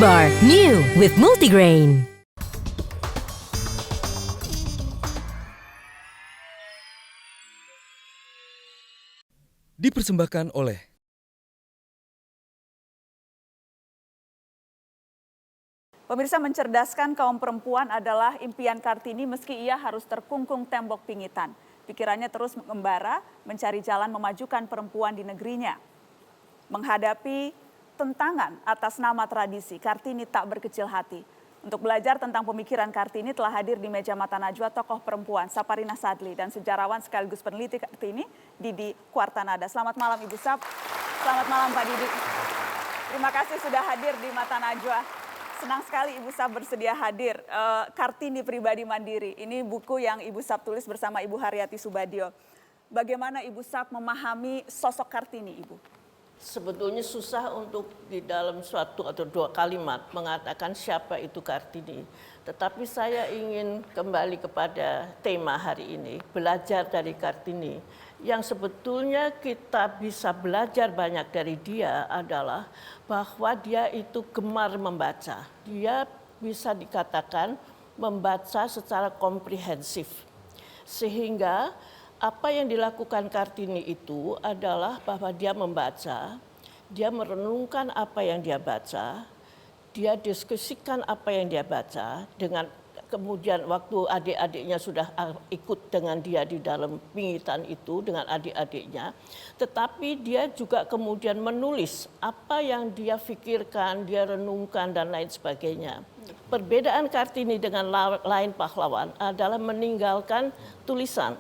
Bar, new with multigrain. Dipersembahkan oleh Pemirsa, mencerdaskan kaum perempuan adalah impian Kartini meski ia harus terkungkung tembok pingitan. Pikirannya terus mengembara, mencari jalan memajukan perempuan di negerinya. Menghadapi tentangan atas nama tradisi, Kartini tak berkecil hati. Untuk belajar tentang pemikiran Kartini telah hadir di meja Mata Najwa tokoh perempuan Saparina Sadli dan sejarawan sekaligus peneliti Kartini, Didi Kuartanada. Selamat malam Ibu Sap, selamat malam Pak Didi. Terima kasih sudah hadir di Mata Najwa. Senang sekali Ibu Sap bersedia hadir. Kartini Pribadi Mandiri, ini buku yang Ibu Sap tulis bersama Ibu Haryati Subadio. Bagaimana Ibu Sap memahami sosok Kartini, Ibu? Sebetulnya susah untuk di dalam suatu atau dua kalimat mengatakan siapa itu Kartini. Tetapi saya ingin kembali kepada tema hari ini, belajar dari Kartini. Yang sebetulnya kita bisa belajar banyak dari dia adalah bahwa dia itu gemar membaca. Dia bisa dikatakan membaca secara komprehensif. Sehingga apa yang dilakukan Kartini itu adalah bahwa dia membaca, dia merenungkan apa yang dia baca, dia diskusikan apa yang dia baca dengan kemudian waktu adik-adiknya sudah ikut dengan dia di dalam pingitan itu dengan adik-adiknya, tetapi dia juga kemudian menulis apa yang dia pikirkan, dia renungkan dan lain sebagainya. Perbedaan Kartini dengan lain pahlawan adalah meninggalkan tulisan.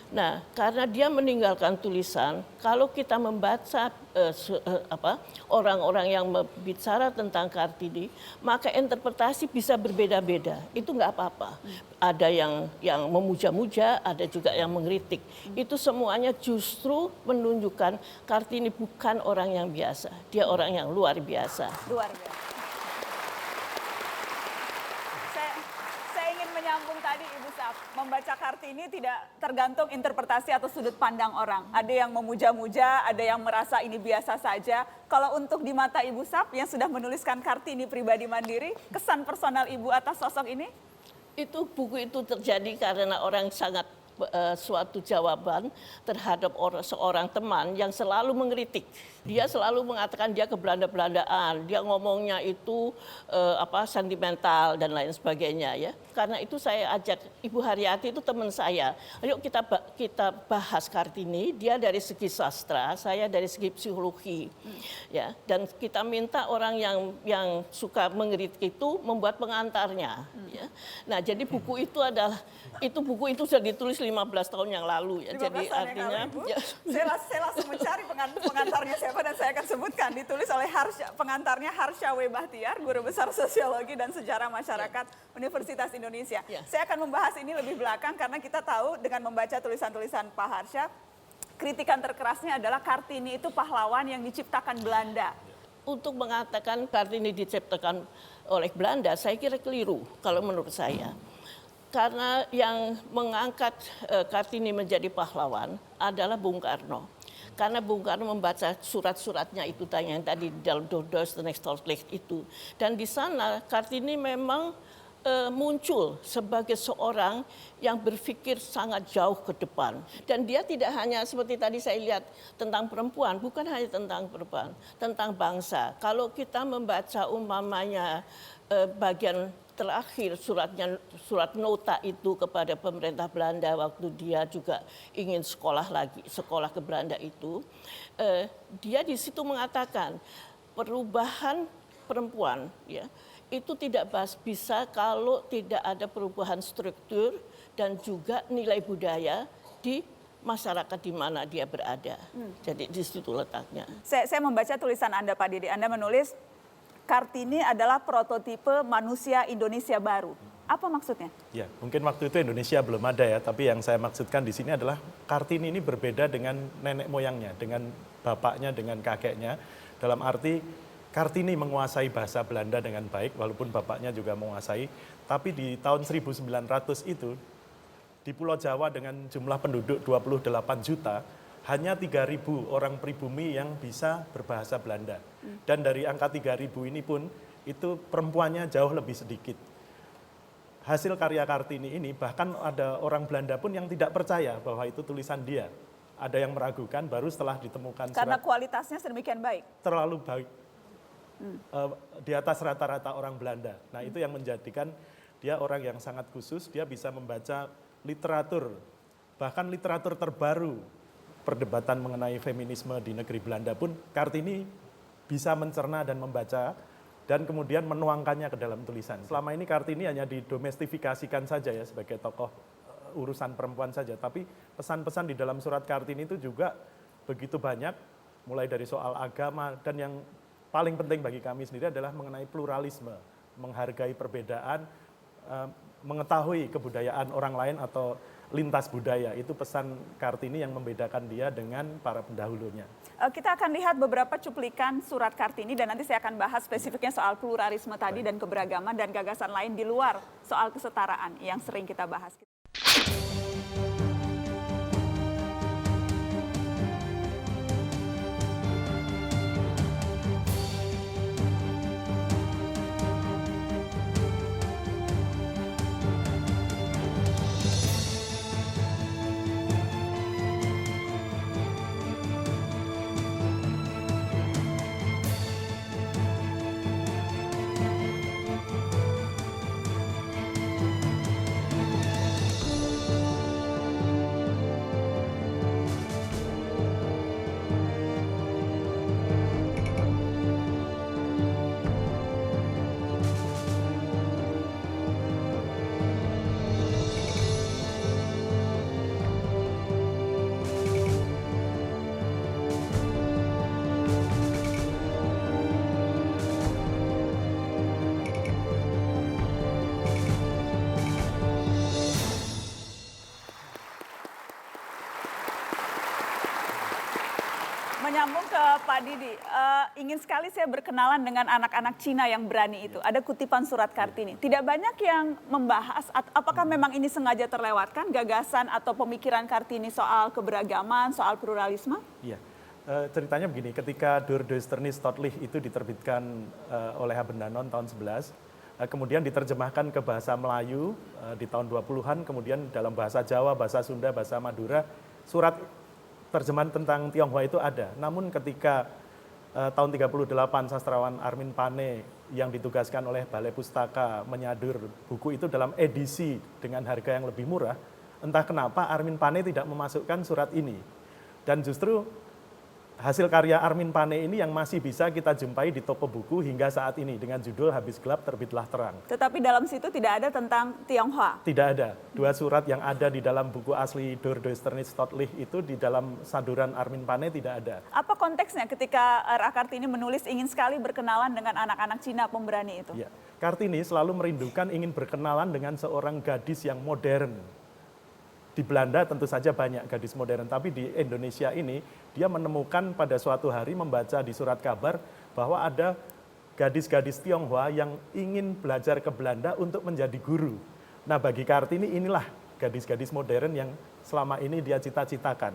Nah, karena dia meninggalkan tulisan, kalau kita membaca orang-orang yang bicara tentang Kartini, maka interpretasi bisa berbeda-beda. Itu nggak apa-apa. Ada yang memuja-muja, ada juga yang mengkritik. Itu semuanya justru menunjukkan Kartini bukan orang yang biasa. Dia orang yang luar biasa. Luar biasa. Saya ingin menyambung tadi Ibu Sap, membaca Kartini tidak tergantung interpretasi atau sudut pandang orang. Ada yang memuja-muja, ada yang merasa ini biasa saja. Kalau untuk di mata Ibu Sap yang sudah menuliskan Kartini Pribadi Mandiri, kesan personal Ibu atas sosok ini? Buku itu terjadi karena orang sangat suatu jawaban terhadap seorang teman yang selalu mengkritik. Dia selalu mengatakan dia kebelanda-belandaan, dia ngomongnya itu sentimental dan lain sebagainya ya. Karena itu saya ajak Ibu Haryati itu teman saya. Ayo kita bahas Kartini, dia dari segi sastra, saya dari segi psikologi. Ya, dan kita minta orang yang suka mengkritik itu membuat pengantarnya ya. Nah, jadi buku itu sudah ditulis 15 tahun yang lalu ya. Jadi artinya ya. Saya langsung mencari pengantarnya siapa dan saya akan sebutkan. Ditulis oleh pengantarnya Harsha W. Bahtiar, guru besar sosiologi dan sejarah masyarakat Universitas Indonesia. Saya akan membahas ini lebih belakang karena kita tahu dengan membaca tulisan-tulisan Pak Harsha, kritikan terkerasnya adalah Kartini itu pahlawan yang diciptakan Belanda. Untuk mengatakan Kartini diciptakan oleh Belanda, saya kira keliru kalau menurut saya. Karena yang mengangkat Kartini menjadi pahlawan adalah Bung Karno. Karena Bung Karno membaca surat-suratnya itu yang tadi di dalam Dostoevsky itu. Dan di sana Kartini memang muncul sebagai seorang yang berpikir sangat jauh ke depan. Dan dia tidak hanya seperti tadi saya lihat tentang perempuan, bukan hanya tentang perempuan, tentang bangsa. Kalau kita membaca umpamanya bagian terakhir surat nota itu kepada pemerintah Belanda waktu dia juga ingin sekolah ke Belanda itu, dia di situ mengatakan perubahan perempuan ya itu tidak bisa kalau tidak ada perubahan struktur dan juga nilai budaya di masyarakat di mana dia berada. Jadi di situ letaknya. Saya membaca tulisan Anda Pak Didi, Anda menulis Kartini adalah prototipe manusia Indonesia baru. Apa maksudnya? Ya, mungkin waktu itu Indonesia belum ada ya, tapi yang saya maksudkan di sini adalah Kartini ini berbeda dengan nenek moyangnya, dengan bapaknya, dengan kakeknya. Dalam arti Kartini menguasai bahasa Belanda dengan baik, walaupun bapaknya juga menguasai. Tapi di tahun 1900 itu, di Pulau Jawa dengan jumlah penduduk 28 juta, hanya 3.000 orang pribumi yang bisa berbahasa Belanda. Dan dari angka 3.000 ini pun itu perempuannya jauh lebih sedikit. Hasil karya Kartini ini bahkan ada orang Belanda pun yang tidak percaya bahwa itu tulisan dia. Ada yang meragukan baru setelah ditemukan Karena surat kualitasnya sedemikian baik. terlalu baik. Di atas rata-rata orang Belanda. Nah itu yang menjadikan dia orang yang sangat khusus, dia bisa membaca literatur, bahkan literatur terbaru, perdebatan mengenai feminisme di negeri Belanda pun Kartini bisa mencerna dan membaca, dan kemudian menuangkannya ke dalam tulisan. Selama ini Kartini hanya didomestifikasikan saja ya sebagai tokoh urusan perempuan saja, tapi pesan-pesan di dalam surat Kartini itu juga begitu banyak, mulai dari soal agama, dan yang paling penting bagi kami sendiri adalah mengenai pluralisme, menghargai perbedaan, mengetahui kebudayaan orang lain atau lintas budaya. Itu pesan Kartini yang membedakan dia dengan para pendahulunya. Kita akan lihat beberapa cuplikan surat Kartini dan nanti saya akan bahas spesifiknya soal pluralisme tadi dan keberagaman dan gagasan lain di luar soal kesetaraan yang sering kita bahas. Menyambung ke Pak Didi, ingin sekali saya berkenalan dengan anak-anak Cina yang berani itu. Ada kutipan surat Kartini. Tidak banyak yang membahas apakah memang ini sengaja terlewatkan gagasan atau pemikiran Kartini soal keberagaman, soal pluralisme? Iya, ceritanya begini, ketika Der Duisternis tot Licht itu diterbitkan oleh Habendanon tahun 11, kemudian diterjemahkan ke bahasa Melayu di tahun 20-an, kemudian dalam bahasa Jawa, bahasa Sunda, bahasa Madura, surat terjemahan tentang Tionghoa itu ada. Namun ketika tahun 38 sastrawan Armin Pane yang ditugaskan oleh Balai Pustaka menyadur buku itu dalam edisi dengan harga yang lebih murah, entah kenapa Armin Pane tidak memasukkan surat ini. Dan justru hasil karya Armin Pane ini yang masih bisa kita jumpai di toko buku hingga saat ini dengan judul Habis Gelap Terbitlah Terang. Tetapi dalam situ tidak ada tentang Tionghoa. Tidak ada. Dua surat yang ada di dalam buku asli Der Duisternis tot Licht itu di dalam saduran Armin Pane tidak ada. Apa konteksnya ketika R.A. Kartini menulis ingin sekali berkenalan dengan anak-anak Cina pemberani itu? Ya. Kartini selalu merindukan ingin berkenalan dengan seorang gadis yang modern. Di Belanda tentu saja banyak gadis modern, tapi di Indonesia ini dia menemukan pada suatu hari membaca di surat kabar bahwa ada gadis-gadis Tionghoa yang ingin belajar ke Belanda untuk menjadi guru. Nah bagi Kartini inilah gadis-gadis modern yang selama ini dia cita-citakan.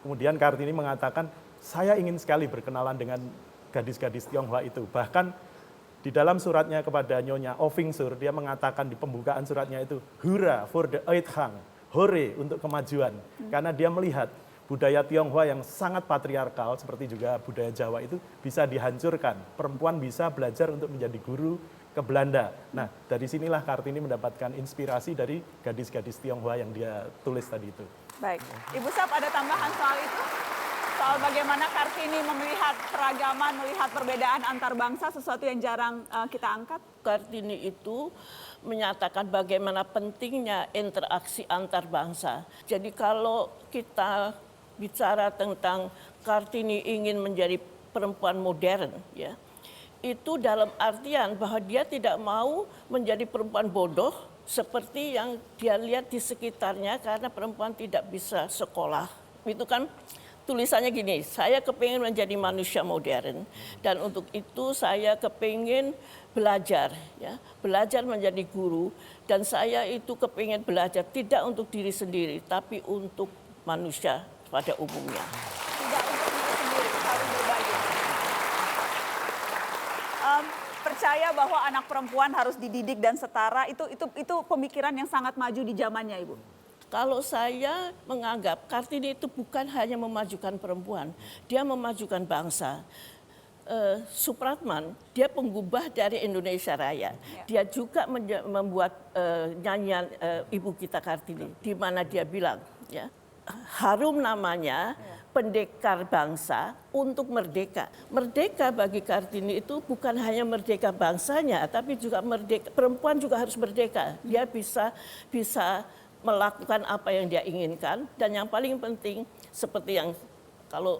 Kemudian Kartini mengatakan, saya ingin sekali berkenalan dengan gadis-gadis Tionghoa itu. Bahkan di dalam suratnya kepada Nyonya Ovingsur, dia mengatakan di pembukaan suratnya itu, Hurra for the Uitgang. Hore untuk kemajuan, karena dia melihat budaya Tionghoa yang sangat patriarkal seperti juga budaya Jawa itu bisa dihancurkan. Perempuan bisa belajar untuk menjadi guru ke Belanda. Nah, dari sinilah Kartini mendapatkan inspirasi dari gadis-gadis Tionghoa yang dia tulis tadi itu. Baik, Ibu Sap ada tambahan soal itu? Soal bagaimana Kartini melihat keragaman, melihat perbedaan antar bangsa, sesuatu yang jarang kita angkat? Kartini itu menyatakan bagaimana pentingnya interaksi antar bangsa. Jadi kalau kita bicara tentang Kartini ingin menjadi perempuan modern, ya, itu dalam artian bahwa dia tidak mau menjadi perempuan bodoh seperti yang dia lihat di sekitarnya karena perempuan tidak bisa sekolah. Itu kan tulisannya gini, saya kepingin menjadi manusia modern dan untuk itu saya kepingin belajar, ya, belajar menjadi guru dan saya itu kepingin belajar tidak untuk diri sendiri tapi untuk manusia pada umumnya. Tidak untuk diri sendiri, harus berbagi. percaya bahwa anak perempuan harus dididik dan setara, itu pemikiran yang sangat maju di zamannya, Ibu. Kalau saya menganggap Kartini itu bukan hanya memajukan perempuan, dia memajukan bangsa. Supratman, dia penggubah dari Indonesia Raya. Dia juga membuat nyanyian Ibu kita Kartini, di mana dia bilang, ya, harum namanya, pendekar bangsa untuk merdeka. Merdeka bagi Kartini itu bukan hanya merdeka bangsanya, tapi juga merdeka, perempuan juga harus merdeka. Dia bisa melakukan apa yang dia inginkan, dan yang paling penting seperti yang kalau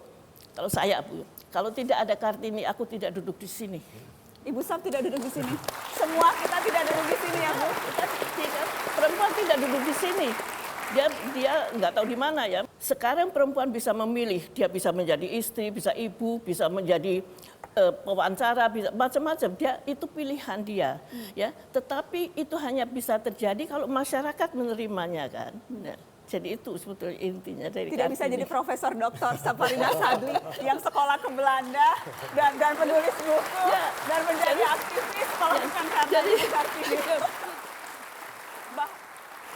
saya, Bu, kalau tidak ada Kartini aku tidak duduk di sini. Ibu Sam tidak duduk di sini. Semua kita tidak duduk di sini ya, Bu. Perempuan tidak duduk di sini. Dia nggak tahu di mana ya. Sekarang perempuan bisa memilih, dia bisa menjadi istri, bisa ibu, bisa menjadi pewawancara, bisa macam-macam. Dia itu pilihan dia, ya. Tetapi itu hanya bisa terjadi kalau masyarakat menerimanya kan. Nah, jadi itu sebetulnya intinya dari Tidak bisa jadi Profesor Dr. Saparina Sadli yang sekolah ke Belanda dan penulis buku dan menjadi aktivis kalau bukan karena Kartini.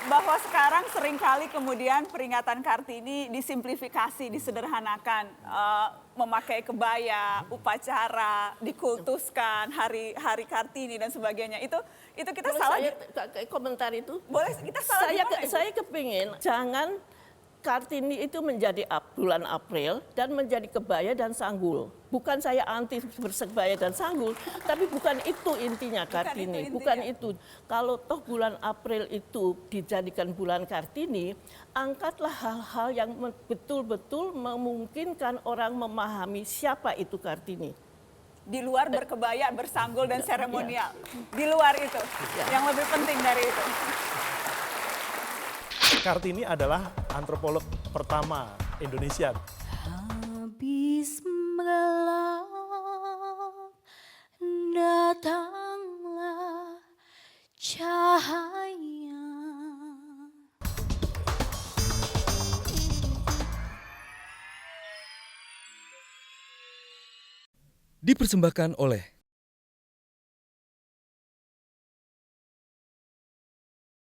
Bahwa sekarang seringkali kemudian peringatan Kartini disimplifikasi, disederhanakan, memakai kebaya, upacara, dikultuskan, hari Kartini dan sebagainya. Itu kita salah. Saya komentar itu. Boleh kita salah. Saya kepingin jangan Kartini itu menjadi bulan April dan menjadi kebaya dan sanggul. Bukan saya anti bersekebaya dan sanggul, tapi bukan itu intinya Kartini. Bukan itu. Kalau toh bulan April itu dijadikan bulan Kartini, angkatlah hal-hal yang betul-betul memungkinkan orang memahami siapa itu Kartini. Di luar berkebaya, bersanggul dan seremonial. Di luar itu, yang lebih penting dari itu. Kartini adalah antropolog pertama Indonesia. Habis gelap, datanglah cahaya. Dipersembahkan oleh